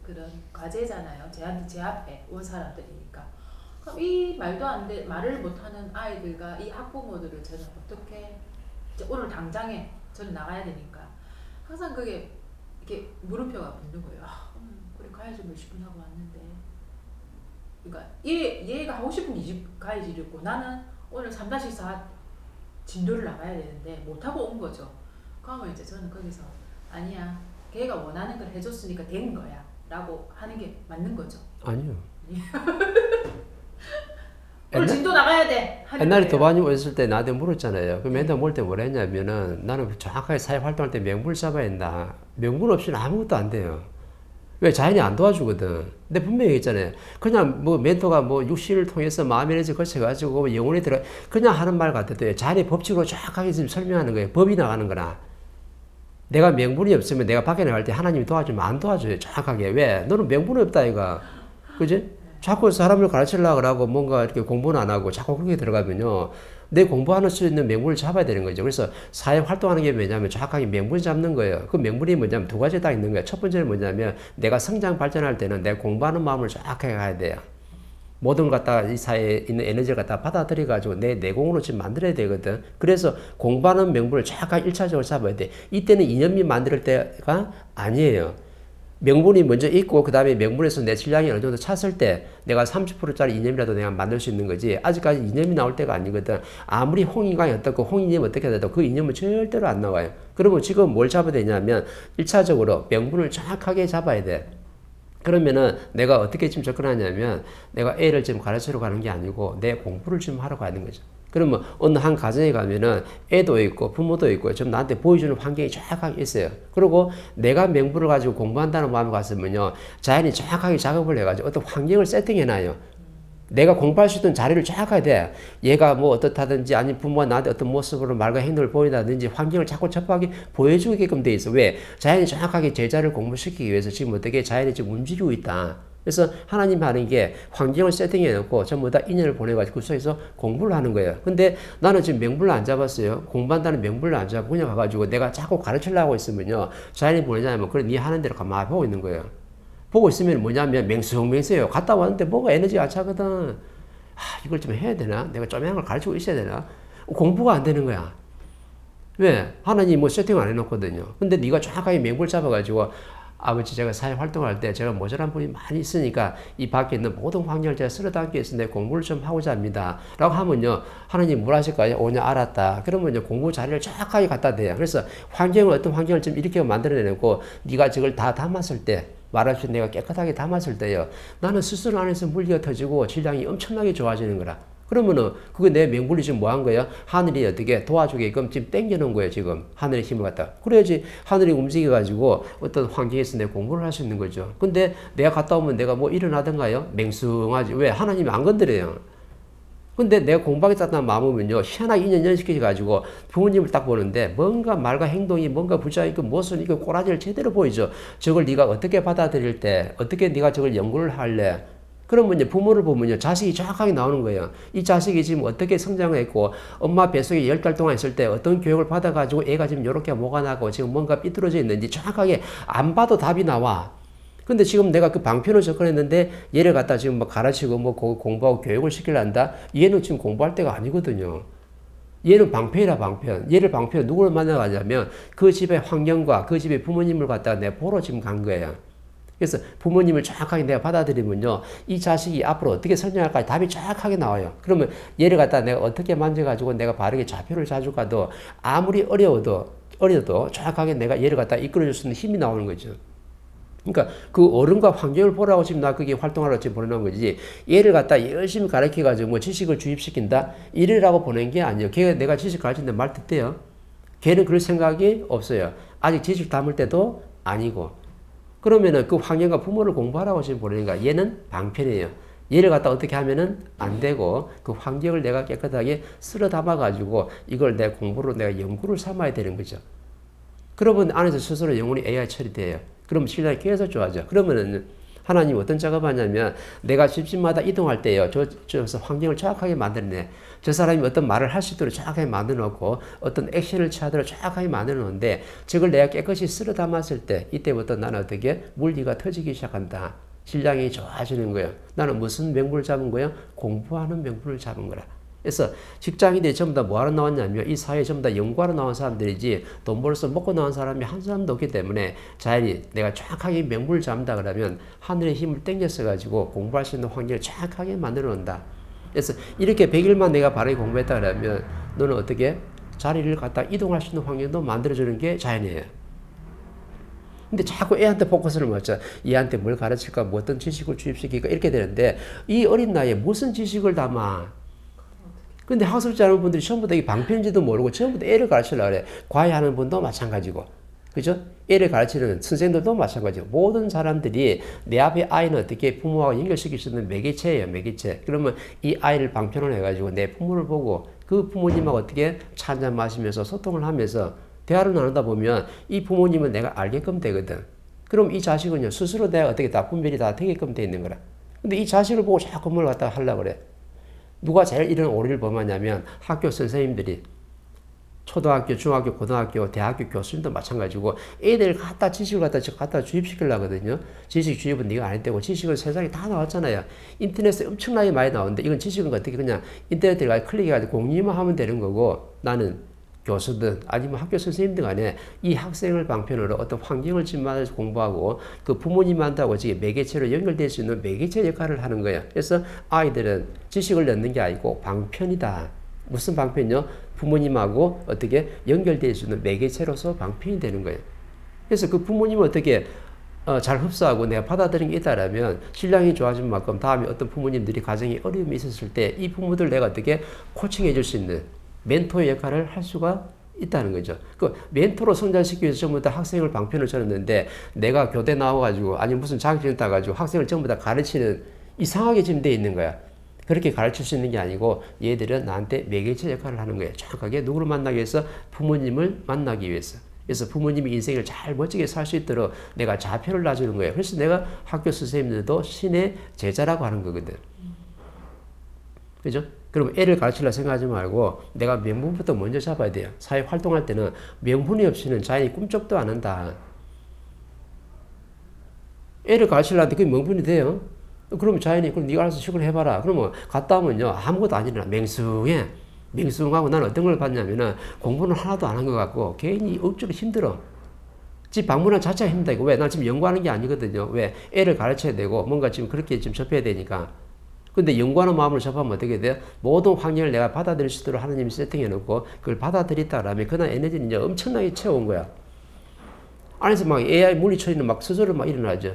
그런 과제잖아요. 제 앞에 온 사람들이니까. 그럼 이 말도 안 돼, 말을 못하는 아이들과 이 학부모들을 저는 어떻게, 오늘 당장에 저는 나가야 되니까 항상 그게 이렇게 물음표가 붙는 거예요. 아, 그래 가야지 몇 십 분 하고 왔는데. 그러니까 얘가 하고 싶은 이 집 가야지 이랬고 나는 오늘 3-4 진도를 나가야 되는데 못하고 온 거죠. 그러면 이제 저는 거기서 아니야, 걔가 원하는 걸 해줬으니까 된 거야 라고 하는 게 맞는 거죠. 아니요. 오늘 진도 나가야 돼 하는 옛날에 거예요. 도반이 오셨을 때 나한테 물었잖아요. 그 맨날 뭘 때 뭐라 했냐면은 나는 정확하게 사회 활동할 때 명분을 잡아야 된다. 명분 없이는 아무것도 안 돼요. 왜? 자연이 안 도와주거든. 근데 분명히 했잖아요. 그냥 뭐 멘토가 뭐 육신을 통해서 마음의 에너지 거쳐가지고 영혼에 들어 그냥 하는 말 같아도 자연의 법칙으로 정확하게 지금 설명하는 거예요. 법이 나가는 거라. 내가 명분이 없으면 내가 밖에 나갈 때 하나님이 도와주면 안 도와줘요. 정확하게. 왜? 너는 명분이 없다 이거. 그지? 자꾸 사람을 가르치려고 하고 뭔가 이렇게 공부는 안 하고 자꾸 그렇게 들어가면요. 내 공부하는 수 있는 명분을 잡아야 되는 거죠. 그래서 사회 활동하는 게 뭐냐면 정확하게 명분 잡는 거예요. 그 명분이 뭐냐면 두 가지 딱 있는 거예요. 첫 번째는 뭐냐면 내가 성장 발전할 때는 내 공부하는 마음을 정확하게 가야 돼요. 모든 걸 갖다가 이 사회에 있는 에너지를 갖다가 받아들여가지고 내 내공으로 지금 만들어야 되거든. 그래서 공부하는 명분을 정확하게 1차적으로 잡아야 돼. 이때는 이념이 만들 때가 아니에요. 명분이 먼저 있고 그 다음에 명분에서 내 질량이 어느 정도 찼을 때 내가 30%짜리 이념이라도 내가 만들 수 있는 거지. 아직까지 이념이 나올 때가 아니거든. 아무리 홍인강이 어떻고 홍인념이 어떻게 돼도 그 이념은 절대로 안 나와요. 그러면 지금 뭘 잡아야 되냐면 1차적으로 명분을 정확하게 잡아야 돼. 그러면은 내가 어떻게 지금 접근하냐면 내가 애를 지금 가르치러 가는 게 아니고 내 공부를 좀 하러 가는 거죠. 그러면 어느 한 가정에 가면은 애도 있고 부모도 있고 좀 나한테 보여주는 환경이 정확하게 있어요. 그리고 내가 명분을 가지고 공부한다는 마음을 갔으면요. 자연이 정확하게 작업을 해가지고 어떤 환경을 세팅해놔요. 내가 공부할 수 있는 자리를 정확하게 돼. 얘가 뭐 어떻다든지 아니 부모가 나한테 어떤 모습으로 말과 행동을 보인다든지 환경을 자꾸 접하게 보여주게끔 돼 있어. 왜? 자연이 정확하게 제자를 공부시키기 위해서 지금 어떻게 자연이 지금 움직이고 있다. 그래서 하나님 하는 게 환경을 세팅해 놓고 전부 다 인연을 보내가지고 그 속에서 공부를 하는 거예요. 근데 나는 지금 명분을 안 잡았어요. 공부한다는 명분을 안 잡고 그냥 가가지고 내가 자꾸 가르치려고 있으면요. 자연이 뭐냐면 그래 네 하는 대로 가만히 보고 있는 거예요. 보고 있으면 뭐냐면 맹수맹수해요. 갔다 왔는데 뭐가 에너지가 안 차거든. 이걸 좀 해야 되나? 내가 좀 걸 가르치고 있어야 되나? 공부가 안 되는 거야. 왜? 하나님 뭐 세팅 안 해놓거든요. 근데 네가 정확하게 명분을 잡아가지고 아버지 제가 사회 활동할 때 제가 모자란 분이 많이 있으니까 이 밖에 있는 모든 환경을 제가 쓸어 담기 위해서 내 공부를 좀 하고자 합니다. 라고 하면요. 하나님 뭘 하실까요? 오냐 알았다. 그러면요. 공부 자리를 정확하게 갖다 대요. 그래서 환경을 어떤 환경을 좀 이렇게 만들어내고 네가 저걸 다 담았을 때 말할 수 내가 깨끗하게 담았을 때요. 나는 스스로 안에서 물기가 터지고 질량이 엄청나게 좋아지는 거라. 그러면은 그게 내 명분이 지금 뭐 한 거야? 하늘이 어떻게 도와주게끔 지금 땡겨놓은 거예요. 지금 하늘의 힘을 갖다. 그래야지 하늘이 움직여가지고 어떤 환경에서 내 공부를 할 수 있는 거죠. 근데 내가 갔다 오면 내가 뭐 일어나던가요? 맹숭하지. 왜? 하나님이 안 건드려요. 근데 내가 공부하겠다는 마음이면요, 희한하게 인연 연식해가지고 부모님을 딱 보는데 뭔가 말과 행동이 뭔가 부자이고 무슨 이거 꼬라지를 제대로 보이죠. 저걸 네가 어떻게 받아들일 때, 어떻게 네가 저걸 연구를 할래? 그러면 이제 부모를 보면요, 자식이 정확하게 나오는 거예요. 이 자식이 지금 어떻게 성장했고, 엄마 뱃속에 10달 동안 있을 때 어떤 교육을 받아가지고 애가 지금 이렇게 뭐가 나고 지금 뭔가 삐뚤어져 있는지 정확하게 안 봐도 답이 나와. 근데 지금 내가 그 방편을 접근했는데 얘를 갖다 지금 뭐 가르치고 뭐 공부하고 교육을 시키려한다? 얘는 지금 공부할 때가 아니거든요. 얘는 방편이라 방편. 얘를 방편 누구를 만나가냐면 그 집의 환경과 그 집의 부모님을 갖다가 내가 보러 지금 간 거예요. 그래서 부모님을 정확하게 내가 받아들이면요. 이 자식이 앞으로 어떻게 성장할까 답이 정확하게 나와요. 그러면 얘를 갖다 내가 어떻게 만져가지고 내가 바르게 좌표를 잡아도 아무리 어려도 정확하게 내가 얘를 갖다 이끌어줄 수 있는 힘이 나오는 거죠. 그러니까 그 어른과 환경을 보라고 지금 나 그게 활동하러 지금 보내는 거지. 얘를 갖다 열심히 가르쳐가지고 뭐 지식을 주입시킨다? 이래라고 보낸 게 아니에요. 걔가 내가 지식 가르치는데 말 듣대요. 걔는 그럴 생각이 없어요. 아직 지식 담을 때도 아니고. 그러면은 그 환경과 부모를 공부하라고 지금 보내니까 얘는 방편이에요. 얘를 갖다 어떻게 하면은 안 되고 그 환경을 내가 깨끗하게 쓸어 담아가지고 이걸 내 공부로 내가 연구를 삼아야 되는 거죠. 그러면 안에서 스스로 영혼이 AI 처리돼요. 그럼 신랑이 계속 좋아져. 그러면은 하나님 어떤 작업하냐면 내가 집집마다 이동할 때요. 저서 환경을 정확하게 만들어내. 저 사람이 어떤 말을 할 수 있도록 정확하게 만들어 놓고 어떤 액션을 취하도록 정확하게 만들어 놓는데 저걸 내가 깨끗이 쓸어 담았을 때 이때부터 나는 어떻게 물리가 터지기 시작한다. 신랑이 좋아지는 거예요. 나는 무슨 명분을 잡은 거예요? 공부하는 명분을 잡은 거라. 그래서 직장인들이 전부 다 뭐하러 나왔냐면 이 사회에 전부 다 연구하러 나온 사람들이지 돈 벌어서 먹고 나온 사람이 한 사람도 없기 때문에 자연히 내가 정확하게 명분을 잡는다 그러면 하늘의 힘을 땡겨서 가지고 공부할 수 있는 환경을 정확하게 만들어 놓는다. 그래서 이렇게 100일만 내가 바르게 공부했다 그러면 너는 어떻게 자리를 갖다 이동할 수 있는 환경도 만들어주는 게 자연이에요. 근데 자꾸 애한테 포커스를 맞춰. 얘한테 뭘 가르칠까, 뭐 어떤 지식을 주입시킬까 이렇게 되는데 이 어린 나이에 무슨 지식을 담아. 근데 학습지 않은 분들이 전부 다 이 방편인지도 모르고 전부 다 애를 가르치려고 그래. 과외하는 분도 마찬가지고. 그죠? 애를 가르치는 선생님들도 마찬가지고. 모든 사람들이 내 앞에 아이는 어떻게 부모하고 연결시킬 수 있는 매개체예요, 매개체. 그러면 이 아이를 방편을 해가지고 내 부모를 보고 그 부모님하고 어떻게 차 한잔 마시면서 소통을 하면서 대화를 나누다 보면 이 부모님은 내가 알게끔 되거든. 그럼 이 자식은요, 스스로 내가 어떻게 다 분별이 다 되게끔 돼 있는 거라. 근데 이 자식을 보고 자꾸 뭘 갖다가 하려고 그래. 누가 제일 이런 오류를 범하냐면 학교 선생님들이 초등학교, 중학교, 고등학교, 대학교 교수님도 마찬가지고 애들 갖다 지식을 갖다 주입시키려고 하거든요. 지식 주입은 네가 안 했다고. 지식은 세상에 다 나왔잖아요. 인터넷에 엄청나게 많이 나오는데 이건 지식은 어떻게 그냥 인터넷 들어가 클릭해가지고 공유만 하면 되는 거고 나는 교수든 아니면 학교 선생님들 간에 이 학생을 방편으로 어떤 환경을 집마다 공부하고 그 부모님한테하고 지금 매개체로 연결될 수 있는 매개체 역할을 하는 거예요. 그래서 아이들은 지식을 넣는 게 아니고 방편이다. 무슨 방편이요? 부모님하고 어떻게 연결될 수 있는 매개체로서 방편이 되는 거예요. 그래서 그 부모님을 어떻게 잘 흡수하고 내가 받아들인 게 있다라면 신랑이 좋아진 만큼 다음에 어떤 부모님들이 가정에 어려움이 있었을 때 이 부모들 내가 어떻게 코칭해 줄 수 있는 멘토의 역할을 할 수가 있다는 거죠. 그 멘토로 성장시키기 위해서 전부 다 학생을 방편을 쳤는데 내가 교대 나와가지고 아니 무슨 자격증 따가지고 학생을 전부 다 가르치는 이상하게 지금 돼 있는 거야. 그렇게 가르칠 수 있는 게 아니고 얘들은 나한테 매개체 역할을 하는 거예요. 정확하게 누구를 만나기 위해서 부모님을 만나기 위해서. 그래서 부모님이 인생을 잘 멋지게 살 수 있도록 내가 좌표를 놔주는 거예요. 그래서 내가 학교 선생님들도 신의 제자라고 하는 거거든. 그죠? 그럼 애를 가르치려 생각하지 말고 내가 명분부터 먼저 잡아야 돼요. 사회 활동할 때는 명분이 없이는 자연히 꿈쩍도 안 한다. 애를 가르치려는데 그게 명분이 돼요. 그럼 자연히 그럼 네가 알아서 식을 해봐라. 그러면 갔다 오면요 아무것도 안 일어나. 맹숭해. 맹숭하고 나는 어떤 걸 봤냐면은 공부는 하나도 안 한 것 같고 괜히 억지로 힘들어. 집 방문한 자체가 힘들다. 이거 왜? 난 지금 연구하는 게 아니거든요. 왜? 애를 가르쳐야 되고 뭔가 지금 그렇게 지금 접해야 되니까. 근데 연구하는 마음으로 접하면 어떻게 돼요? 모든 환경을 내가 받아들일 수 있도록 하나님이 세팅해 놓고 그걸 받아들였다 그러면 그날 에너지는 이제 엄청나게 채워온 거야. 안에서 막 AI 물리 처리는 막 스스로 막 일어나죠.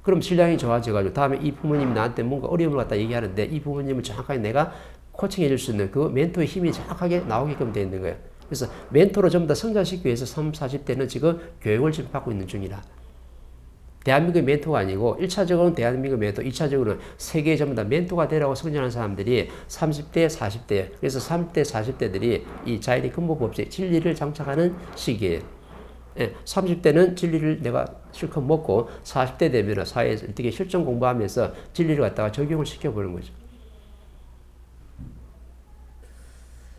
그럼 신랑이 좋아져가지고 다음에 이 부모님이 나한테 뭔가 어려움을 갖다 얘기하는데 이 부모님을 정확하게 내가 코칭해 줄 수 있는 그 멘토의 힘이 정확하게 나오게끔 되어 있는 거예요. 그래서 멘토로 전부 다 성장시키기 위해서 30, 40대는 지금 교육을 지금 받고 있는 중이라. 대한민국의 멘토가 아니고 1차적으로는 대한민국 멘토, 2차적으로는 세계에 전부 다 멘토가 되라고 성장하는 사람들이 30대, 40대, 그래서 30대, 40대들이 이 자연의 근본법칙, 진리를 장착하는 시기예요. 30대는 진리를 내가 실컷 먹고 40대 되면 사회에서 어떻게 실전 공부하면서 진리를 갖다가 적용을 시켜보는 거죠.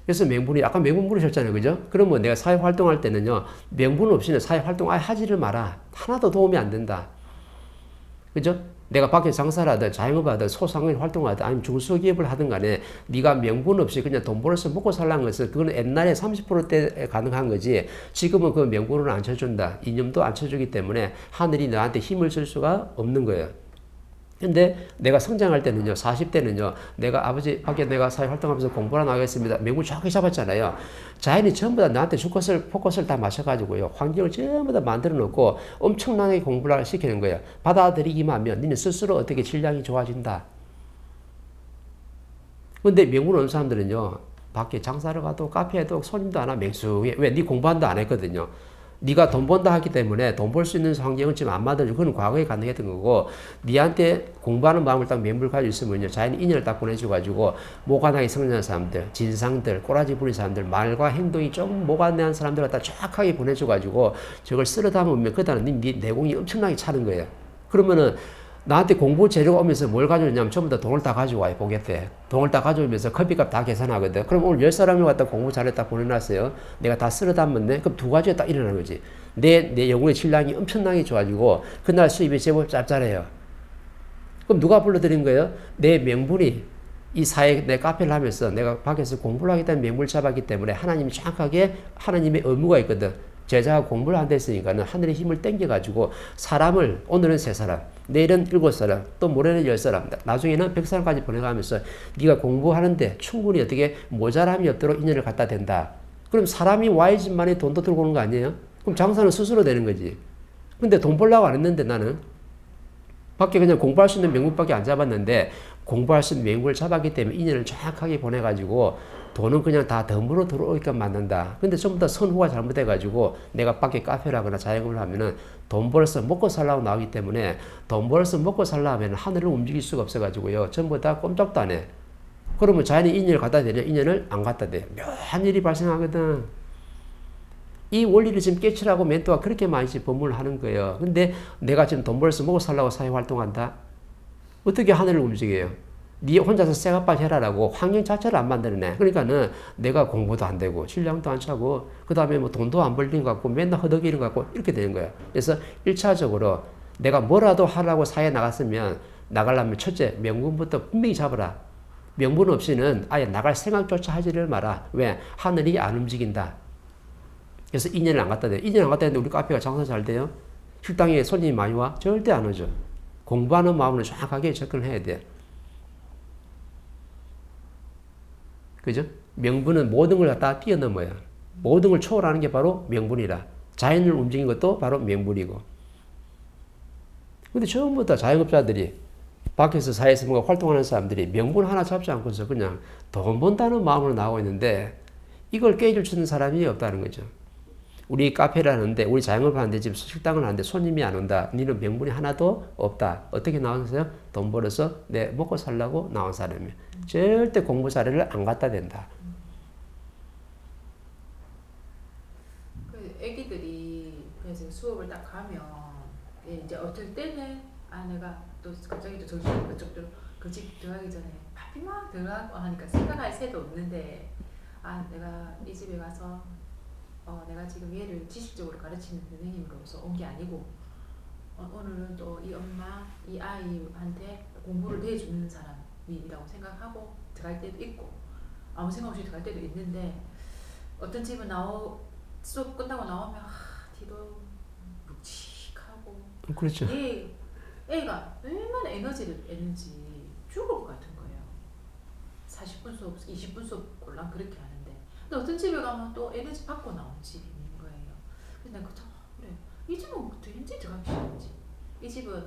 그래서 명분이, 아까 명분 물으셨잖아요. 그죠? 그러면 내가 사회 활동할 때는요, 명분 없이는 사회 활동 아예 하지를 마라. 하나도 도움이 안 된다. 그죠? 내가 밖에 장사를 하든 자영업을 하든 소상공인 활동을 하든 아니면 중소기업을 하든 간에 네가 명분 없이 그냥 돈 벌어서 먹고 살라는 것은 그건 옛날에 30%대 가능한 거지 지금은 그 명분을 안 쳐준다. 이념도 안 쳐주기 때문에 하늘이 너한테 힘을 줄 수가 없는 거예요. 근데 내가 성장할 때는요, 40대는요, 내가 아버지 밖에 내가 사회 활동하면서 공부하러 나가겠습니다. 명분 정확히 잡았잖아요. 자연이 전부 다 나한테 포커스를 다 마셔가지고요, 환경을 전부 다 만들어 놓고 엄청나게 공부를 시키는 거예요. 받아들이기만 하면 니는 스스로 어떻게 질량이 좋아진다. 근데 명분 없는 사람들은요, 밖에 장사를 가도 카페에도 손님도 안 하고 맹숭해. 왜? 니 공부한다 안 했거든요. 네가 돈 번다 하기 때문에 돈 벌 수 있는 환경은 지금 안 만들어주고 그건 과거에 가능했던 거고 니한테 공부하는 마음을 딱 맹물 가지고 있으면요 자연히 인연을 딱 보내줘가지고 모관하게 성장한 사람들, 진상들, 꼬라지 부린 사람들, 말과 행동이 좀 모관한 사람들 갖다 정확하게 보내줘가지고 저걸 쓸어 담으면 그다음에 네 내공이 엄청나게 차는 거예요. 그러면은 나한테 공부 재료가 오면서 뭘 가져오냐면 전부 다 돈을 다 가져와요, 보겠대. 돈을 다 가져오면서 커피값 다 계산하거든. 그럼 오늘 10사람이 왔다 공부 잘했다 보내놨어요. 내가 다 쓸어 담았네. 그럼 두 가지가 딱 일어나는 거지. 내 연구의 질량이 엄청나게 좋아지고 그날 수입이 제법 짭짤해요. 그럼 누가 불러들인 거예요? 내 명분이 이 사회 내 카페를 하면서 내가 밖에서 공부를 하겠다는 명분을 잡았기 때문에 하나님이 정확하게 하나님의 의무가 있거든. 제자가 공부를 한다 했으니까는 하늘의 힘을 땡겨가지고 사람을 오늘은 3사람, 내일은 7사람, 또 모레는 10사람, 나중에는 100사람까지 보내가면서 네가 공부하는데 충분히 어떻게 모자람이 없도록 인연을 갖다 댄다. 그럼 사람이 와야지만이 돈도 들고 오는 거 아니에요? 그럼 장사는 스스로 되는 거지. 근데 돈 벌려고 안 했는데 나는 밖에 그냥 공부할 수 있는 명분밖에 안 잡았는데 공부할 수 있는 명분을 잡았기 때문에 인연을 정확하게 보내가지고 돈은 그냥 다 덤으로 들어오게끔 만든다. 근데 전부 다 선후가 잘못돼가지고 내가 밖에 카페를 하거나 자영업을 하면은 돈 벌어서 먹고 살라고 나오기 때문에 돈 벌어서 먹고 살라 하면 하늘을 움직일 수가 없어가지고요. 전부 다 꼼짝도 안 해. 그러면 자연히 인연을 갖다 대냐? 인연을 안 갖다 대. 묘한 일이 발생하거든. 이 원리를 지금 깨치라고 멘토가 그렇게 많이 법문을 하는 거예요. 근데 내가 지금 돈 벌어서 먹고 살라고 사회 활동한다? 어떻게 하늘을 움직여요? 네 혼자서 쇠갑발 해라라고 환경 자체를 안 만들어내. 그러니까는 내가 공부도 안 되고 실력도 안 차고 그 다음에 뭐 돈도 안 벌리는 것 같고 맨날 허덕이는 것 같고 이렇게 되는 거야. 그래서 1차적으로 내가 뭐라도 하라고 사회에 나갔으면 나가려면 첫째 명분부터 분명히 잡아라. 명분 없이는 아예 나갈 생각조차 하지를 마라. 왜? 하늘이 안 움직인다. 그래서 인연을 안 갖다 대. 인연 안 갖다 대는데 우리 카페가 장사 잘 돼요? 식당에 손님이 많이 와? 절대 안 오죠. 공부하는 마음으로 정확하게 접근을 해야 돼. 그죠? 명분은 모든 걸 갖다 뛰어넘어요. 모든 걸 초월하는 게 바로 명분이라. 자연을 움직이는 것도 바로 명분이고. 근데 전부 다 자영업자들이 밖에서 사회에서 뭔가 활동하는 사람들이 명분 하나 잡지 않고서 그냥 돈 번다는 마음으로 나오고 있는데 이걸 깨질 수 있는 사람이 없다는 거죠. 우리 카페를 하는데 우리 자영업을 하는데 지금 식당을 하는데 손님이 안 온다. 니는 명분이 하나도 없다. 어떻게 나왔어요? 돈 벌어서 내 먹고 살라고 나온 사람이에요. 절대 공부 사례를 안 갖다 댄다. 그 애기들이 그래서 수업을 딱 가면 이제 어떨 때는 내가 또 갑자기 또 정신이 그쪽으로 그 집 들어가기 전에 밥이 막 들어가고 하니까 생각할 새도 없는데 내가 이 집에 가서 내가 지금 얘를 지식적으로 가르치는 선생님으로서 온 게 아니고 오늘은 또 이 엄마, 이 아이한테 공부를 대해주는 사람이라고 생각하고 들어갈 때도 있고 아무 생각 없이 들어갈 때도 있는데 어떤 집은 수업 끝나고 나오면 뒤도 묵직하고 그렇죠. 애가 얼마나 에너지를 내는지 죽을 것 같은 거예요. 40분 수업, 20분 수업 꼴랑 그렇게 하는데 근데 어떤 집에 가면 또 에너지 받고 나온 집이 있는 거예요. 근데 내가 그래 이 집은 왠지 들어가기 싫은지 이 집은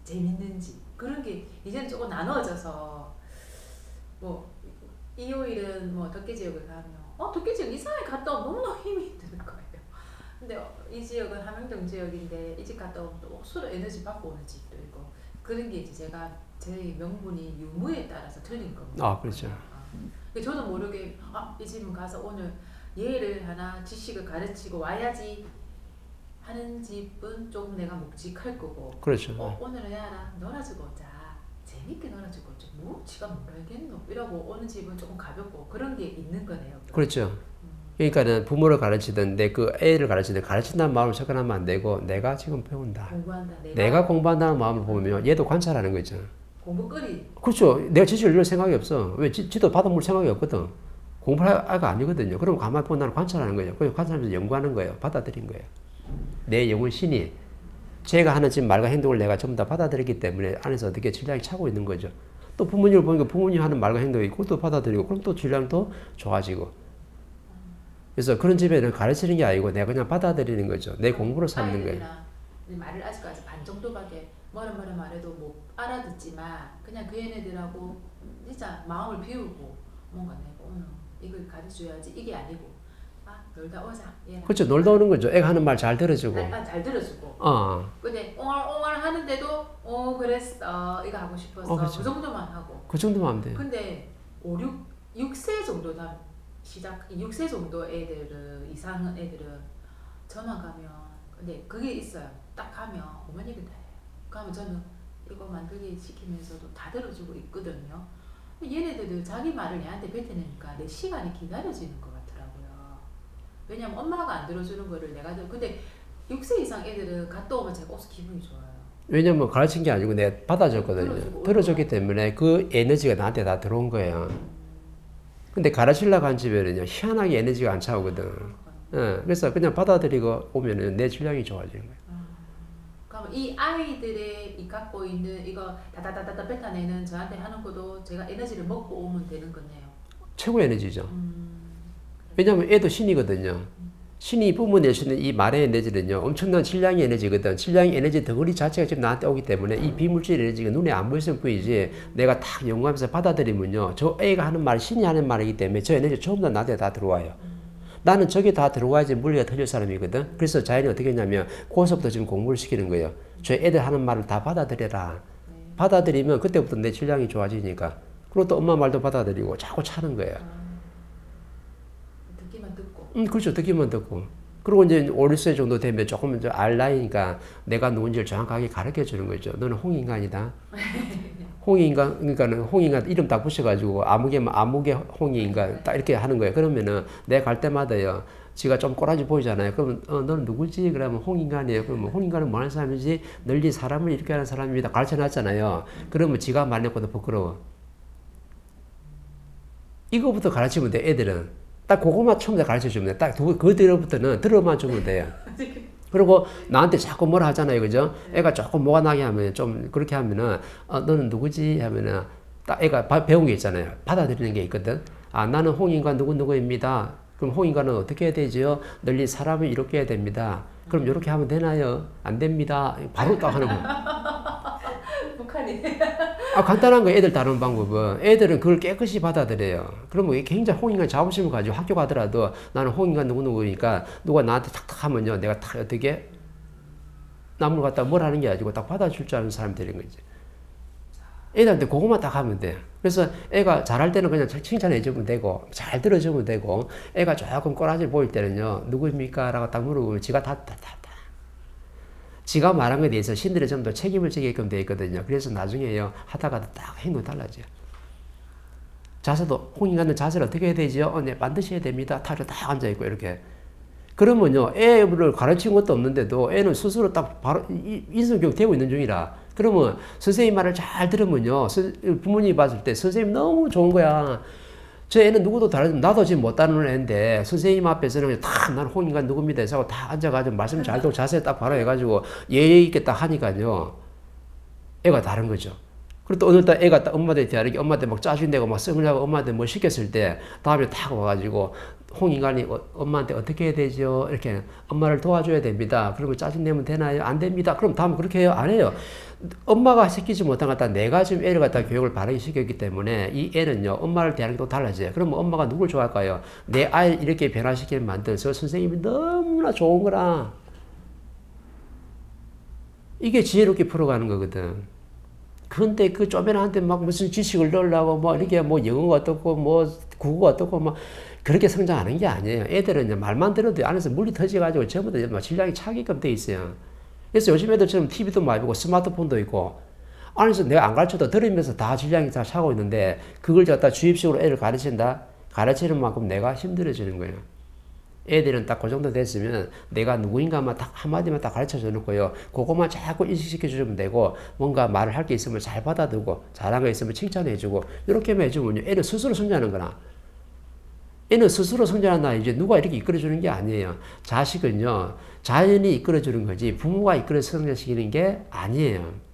재밌는지 그런 게 이제는 조금 나눠져서 뭐 일요일은 뭐 덕계지역을 가면 덕계지역 이상하게 갔다 오면 너무너무 힘이 드는 거예요. 근데 이 지역은 함영동 지역인데 이 집 갔다 오면 또 억수로 에너지 받고 오는 집도 있고 그런 게 이제 제 명분이 유무에 따라서 틀린 겁니다. 그렇죠. 저도 모르게 이 집은 가서 오늘 얘를 하나 지식을 가르치고 와야지 하는 집은 조금 내가 묵직할 거고 그렇죠. 오늘은 야라 놀아주고 오자 재밌게 놀아주고 오자 뭐 지가 뭘 알겠노 이러고 오는 집은 조금 가볍고 그런 게 있는 거네요. 그렇죠. 그러니까는 부모를 가르치든 그 애를 가르치든 가르친다는 마음을 접근하면 안 되고 내가 지금 배운다. 공부한다. 내가 공부한다는 마음을 보면 얘도 관찰하는 거죠. 공부거리. 그렇죠. 내가 지식을 읽을 생각이 없어. 왜? 지도 받아볼 생각이 없거든. 공부할 아이가 아니거든요. 그럼 가만히 보면 나는 관찰하는 거예요. 그래서 관찰하면서 연구하는 거예요. 받아들인 거예요. 내 영혼 신이 제가 하는 지금 말과 행동을 내가 전부 다 받아들였기 때문에 안에서 어떻게 질량이 차고 있는 거죠. 또 부모님을 보니까 부모님 하는 말과 행동이 그것도 받아들이고 그럼 또 질량도 좋아지고. 그래서 그런 집에는 가르치는 게 아니고 내가 그냥 받아들이는 거죠. 내 공부로 삼는 거예요. 말을 아직까지 반 정도밖에 뭐라 말해도 못 알아듣지만 그냥 그 얘네들하고 진짜 마음을 비우고 뭔가 내가 오늘 이걸 가르쳐야지 이게 아니고 놀다 오자. 그렇죠. 놀다 오는 거죠. 애가 하는 말 잘 들어주고. 잘 들어주고. 근데 옹알 하는데도 그랬어 이거 하고 싶었어. 그렇죠. 그 정도만 하고. 그 정도만 하면 돼요. 근데 6세 정도나 6세 정도 애들은 이상 애들은 저만 가면 근데 그게 있어요. 딱 가면 어머니가 다 해요. 그러면 저는 이거 만들기 시키면서도 다 들어주고 있거든요. 얘네들도 자기 말을 내한테 뱉어내니까 내 시간이 기다려지는 것 같더라고요. 왜냐면 엄마가 안 들어주는 거를 내가 근데 6세 이상 애들은 갔다 오면 제가 옷 기분이 좋아요. 왜냐면 가르친 게 아니고 내가 받아줬거든요. 들어줬기 때문에 그 에너지가 나한테 다 들어온 거예요. 근데 가르치려고 한 집에는요, 희한하게 에너지가 안 차오거든. 그래서 그냥 받아들이고 오면은 내 질량이 좋아지는 거예요. 그럼 이 아이들의 이 갖고 있는 이거 다다다다다 뱉어내는 저한테 하는 것도 제가 에너지를 먹고 오면 되는 거네요. 최고 에너지죠. 왜냐면 애도 신이거든요. 신이 뿜어내시는 이 말의 에너지는요, 엄청난 질량의 에너지거든. 질량의 에너지 덩어리 자체가 지금 나한테 오기 때문에 이 비물질 에너지가 눈에 안 보이면 보이지, 내가 탁 연구하면서 받아들이면요, 저 애가 하는 말, 신이 하는 말이기 때문에 저 에너지 전부 다 나한테 다 들어와요. 나는 저게 다 들어와야지 물리가 터질 사람이거든. 그래서 자연이 어떻게 했냐면, 고서부터 지금 공부를 시키는 거예요. 저 애들 하는 말을 다 받아들여라. 받아들이면 그때부터 내 질량이 좋아지니까. 그리고 또 엄마 말도 받아들이고 자꾸 차는 거예요. 듣기만 듣고. 그렇죠. 듣기만 듣고. 그리고 이제 5, 6세 정도 되면 조금 이제 알 나이니까 내가 누군지를 정확하게 가르쳐 주는 거죠. 너는 홍인간이다. 홍인간, 그러니까는 홍인간 이름 딱 붙여가지고 아무개 홍인간 딱 이렇게 하는 거예요. 그러면은 내가 갈 때마다요. 지가 좀 꼬라지 보이잖아요. 그러면 너는 누구지? 그러면 홍인간이에요. 그러면 홍인간은 뭐 하는 사람이지? 널리 사람을 이렇게 하는 사람입니다. 가르쳐 놨잖아요. 그러면 지가 말렸고도 부끄러워. 이거부터 가르치면 돼, 애들은. 딱 그것만 처음부터 가르쳐 주면 돼. 딱 그 뒤로부터는 들어만 주면 돼요. 그리고 나한테 자꾸 뭐라 하잖아요. 그죠? 애가 조금 뭐가 나게 하면 좀 그렇게 하면은 너는 누구지? 하면은 딱 애가 배운 게 있잖아요. 받아들이는 게 있거든. 나는 홍인간 누구누구입니다. 그럼 홍인간은 어떻게 해야 되죠? 널리 사람을 이렇게 해야 됩니다. 그럼 이렇게 하면 되나요? 안 됩니다. 바로 딱 하는 거야. 북한이. 간단한 거 애들 다루는 방법은 애들은 그걸 깨끗이 받아들여요. 그러면 굉장히 홍인간 자부심을 가지고 학교 가더라도 나는 홍인간 누구누구니까 누가 나한테 탁탁 하면요. 내가 탁 어떻게 남을 갖다 뭘 하는 게 아니고 딱 받아줄 줄 아는 사람이 되는 거지. 애들한테 그것만 딱 하면 돼. 그래서 애가 잘할 때는 그냥 칭찬해 주면 되고 잘 들어주면 되고 애가 조금 꼬라지 보일 때는요. 누구입니까? 라고 딱 물어보면 지가 다 지가 말한 것에 대해서 신들이 좀 더 책임을 지게끔 되어 있거든요. 그래서 나중에요. 하다가 딱 행동이 달라져요. 자세도 홍인간은 자세를 어떻게 해야 되죠? 네, 반드시 해야 됩니다. 탁 앉아있고 이렇게. 그러면요. 애를 가르친 것도 없는데도 애는 스스로 딱 바로 인성교육 되고 있는 중이라. 그러면 선생님 말을 잘 들으면요. 부모님이 봤을 때 선생님 너무 좋은 거야. 저 애는 누구도 다르지 나도 지금 못 다루는 애인데 선생님 앞에서는 딱 나는 홍인간 누굽니다 해서 다 앉아가지고 말씀 잘 듣고 자세 딱 바로 해가지고 예의 있게 딱 하니까요. 애가 다른 거죠. 그리고 또 어느 날 애가 딱 엄마한테 대하게 엄마한테 막 짜증내고 막 썩으려고 엄마한테 뭐 시켰을 때 다음에 탁 와가지고 홍인간이 엄마한테 어떻게 해야 되죠? 이렇게 엄마를 도와줘야 됩니다. 그러면 짜증내면 되나요? 안 됩니다. 그럼 다음 그렇게 해요? 안 해요. 엄마가 시키지 못한 것 같다. 내가 지금 애를 갖다 교육을 바르게 시켰기 때문에 이 애는요, 엄마를 대하는 게 또 달라져요. 그러면 엄마가 누굴 좋아할까요? 내 아이를 이렇게 변화시키는 만든 저 선생님이 너무나 좋은 거라. 이게 지혜롭게 풀어가는 거거든. 그런데 그 쪼매한테 막 무슨 지식을 넣으려고 뭐 이렇게 뭐 영어가 어떻고 뭐 국어가 어떻고 뭐 그렇게 성장하는 게 아니에요. 애들은 말만 들어도 안에서 물이 터져가지고 전부 다 질량이 차게끔 돼 있어요. 그래서 요즘 애들처럼 TV도 많이 보고 스마트폰도 있고 안에서 내가 안 가르쳐도 들으면서 다 질량이 다 차고 있는데 그걸 갖다 주입식으로 애를 가르친다? 가르치는 만큼 내가 힘들어지는 거예요. 애들은 딱 그 정도 됐으면 내가 누구인가만 딱 한마디만 딱 가르쳐 줘 놓고요. 그것만 자꾸 인식시켜 주면 되고 뭔가 말을 할 게 있으면 잘 받아두고 잘한 거 있으면 칭찬해 주고 이렇게만 해주면요. 애는 스스로 성장하는 거나 애는 스스로 성장한다. 이제 누가 이렇게 이끌어주는 게 아니에요. 자식은요. 자연이 이끌어주는 거지 부모가 이끌어 성장시키는 게 아니에요.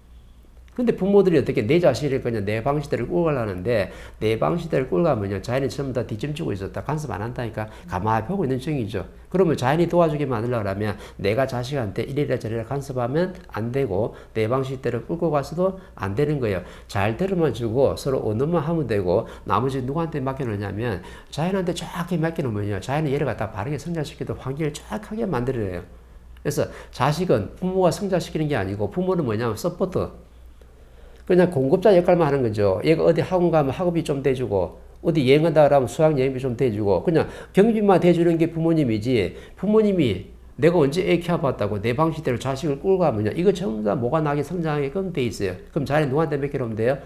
근데 부모들이 어떻게 내 자식을 그냥 내 방식대로 끌고 가려는데 내 방식대로 끌고 가면요. 자연이 전부 다 뒷짐지고 있었다. 간섭 안 한다니까 가만히 보고 있는 중이죠. 그러면 자연이 도와주게 만들려고 하면 내가 자식한테 이래라 저래라 간섭하면 안 되고 내 방식대로 끌고 가서도 안 되는 거예요. 잘 들어만 주고 서로 언어만 하면 되고 나머지 누구한테 맡겨놓냐면 자연한테 정확히 맡겨놓으면요. 자연이 얘를 갖다 바르게 성장시키도 환경을 정확하게 만들어요. 그래서 자식은 부모가 성장시키는 게 아니고 부모는 뭐냐면 서포터. 그냥 공급자 역할만 하는 거죠. 얘가 어디 학원 가면 학업이 좀 대주고 어디 여행 간다 그러면 수학 여행비 좀 대주고 그냥 경비만 대주는 게 부모님이지 부모님이 내가 언제 애 키워봤다고 내 방식대로 자식을 끌고 가면요. 이거 전부 다 뭐가 나게 성장하게끔 돼 있어요. 그럼 자연에 누구한테 맡겨놓으면 돼요?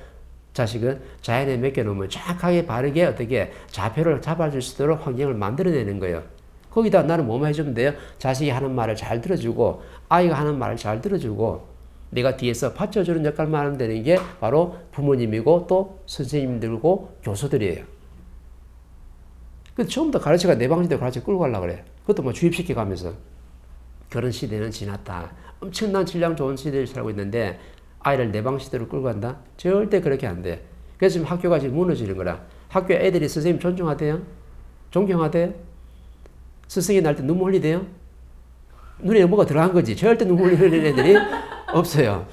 자식은 자연에 맡겨놓으면 정확하게 바르게 어떻게 좌표를 잡아줄 수 있도록 환경을 만들어내는 거예요. 거기다 나는 뭐만 해주면 돼요? 자식이 하는 말을 잘 들어주고 아이가 하는 말을 잘 들어주고 내가 뒤에서 받쳐주는 역할만 하면 되는 게 바로 부모님이고 또 선생님들고 교수들이에요. 근데 처음부터 가르쳐가 내 방식대로 가르쳐 끌고 가려고 그래. 그것도 뭐 주입시켜 가면서. 그런 시대는 지났다. 엄청난 질량 좋은 시대를 살고 있는데 아이를 내 방식대로 끌고 간다? 절대 그렇게 안 돼. 그래서 지금 학교가 지금 무너지는 거라. 학교 애들이 선생님 존중하대요? 존경하대요? 스승이 날 때 눈물 흘리대요? 눈에 뭐가 들어간 거지. 절대 눈물 흘리는 애들이 없어요.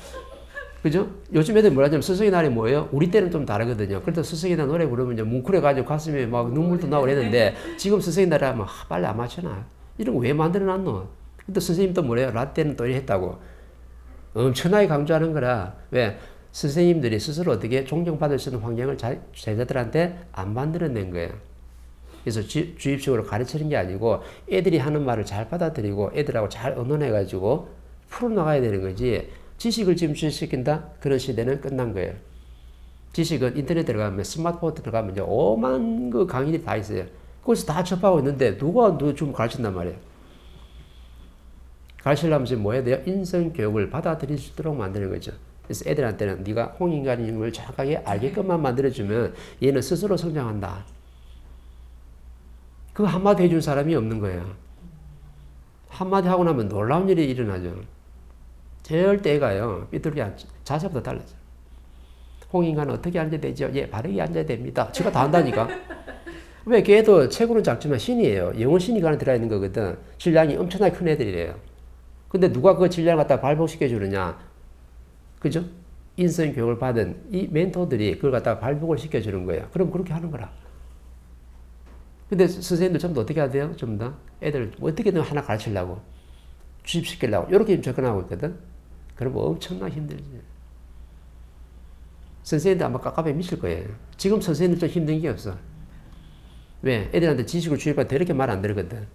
그죠? 요즘 애들 뭐라 하냐면 스승의 날이 뭐예요? 우리 때는 좀 다르거든요. 그래도 스승의 날 노래 부르면 이제 뭉클해가지고 가슴에 막 눈물도 나고 그랬는데 지금 스승의 날에 하면 빨리 안 맞춰놔. 이런 거 왜 만들어 놨노? 근데 선생님 또 뭐래요? 라떼는 또 이랬다고. 엄청나게 강조하는 거라. 왜? 선생님들이 스스로 어떻게 존경받을 수 있는 환경을 제자들한테 안 만들어낸 거예요. 그래서 주입식으로 가르치는 게 아니고 애들이 하는 말을 잘 받아들이고 애들하고 잘 의논해가지고 풀어나가야 되는 거지. 지식을 지금 주입시킨다? 그런 시대는 끝난 거예요. 지식은 인터넷 들어가면 스마트폰 들어가면 이제 오만 그 강의들이 다 있어요. 거기서 다 접하고 있는데 누가 좀 가르친단 말이에요. 가르치려면 지금 뭐 해야 돼요? 인성교육을 받아들일 수 있도록 만드는 거죠. 그래서 애들한테는 네가 홍인간인 걸 정확하게 알게끔만 만들어주면 얘는 스스로 성장한다. 그거 한마디 해준 사람이 없는 거예요. 한마디 하고 나면 놀라운 일이 일어나죠. 절대 애가요. 삐뚤게 자세부터 달라져. 홍인간은 어떻게 앉아야 되죠? 예, 바르게 앉아야 됩니다. 제가 다 한다니까. 왜 걔도 체구는 작지만 신이에요. 영혼 신이 안에 들어있는 거거든. 질량이 엄청나게 큰 애들이래요. 근데 누가 그 질량을 갖다 발복시켜 주느냐? 그죠? 인성 교육을 받은 이 멘토들이 그걸 갖다가 발복을 시켜 주는 거예요. 그럼 그렇게 하는 거라. 근데 선생님들 전부 다 어떻게 해야 돼요? 전부 다 애들 어떻게든 하나 가르치려고 주입시키려고 이렇게 접근하고 있거든. 그럼 엄청나게 힘들지. 선생님들 아마 깝깝해 미칠 거예요. 지금 선생님들 좀 힘든 게 없어. 왜? 애들한테 지식을 주입할 때 이렇게 말 안 들거든.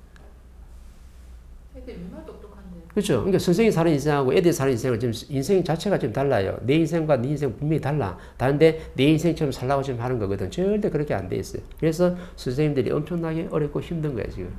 애들이 얼마나 똑똑한데. 그렇죠. 그러니까 선생님이 사는 인생하고 애들이 사는 인생은 지금 인생 자체가 좀 달라요. 내 인생과 네 인생 분명히 달라. 다른데 내 인생처럼 살라고 지금 하는 거거든. 절대 그렇게 안 돼 있어요. 그래서 선생님들이 엄청나게 어렵고 힘든 거예요, 지금.